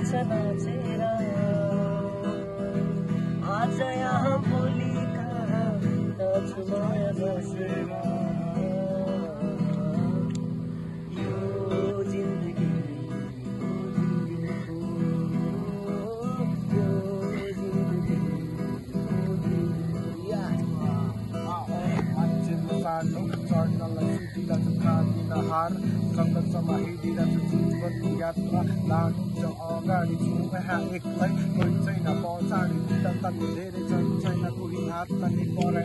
छ नाचेर आज यहाँ भोलि कहाँ नाच्छु माया बसेर यो जिन्दगी चढ्नलाई सुटिरहेको काँदिन हार सङ्घर्षमा हिँडिरहेको जीवनको यात्रा लानुहुन्छ अगाडि छु यहाँ एक्लै कोही छैन पछाडि तल्लो धेरै छैन कोही हात तान्ने पर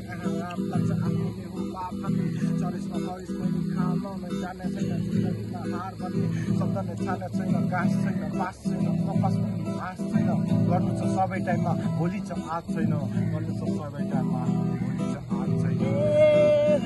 हात लाग्छ आफूले हो पापले चरेसमा हरेस मैले खान जाने छैन जिन्दगीमा हार भन्ने शब्द नै छाने छैन घाँस छैन बास छैन कपास पनि घाँस छैन गर्नु छ सबै टाइममा भोलि छ आज छैन गर्नु छ सबै टाइममा भोलि छ आज छैन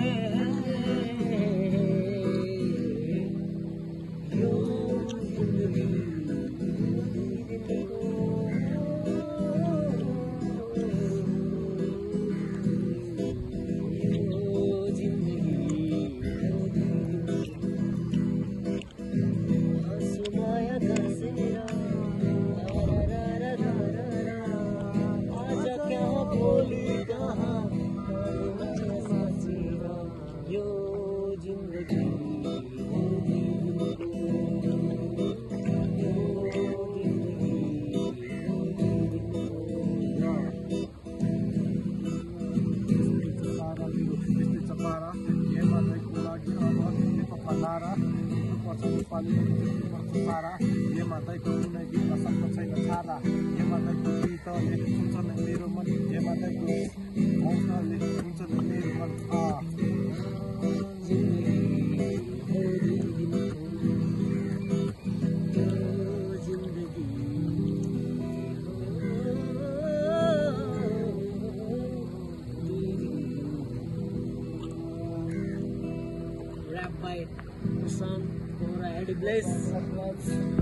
सारा येमा दैको कुनै गीत सक्छ छैन छारा येमा दैको गीतले हुन्छ न मेरो मन येमा दैको मौसमले हुन्छ न मेरो मन Rap by Usan Kora Eddie Blaze.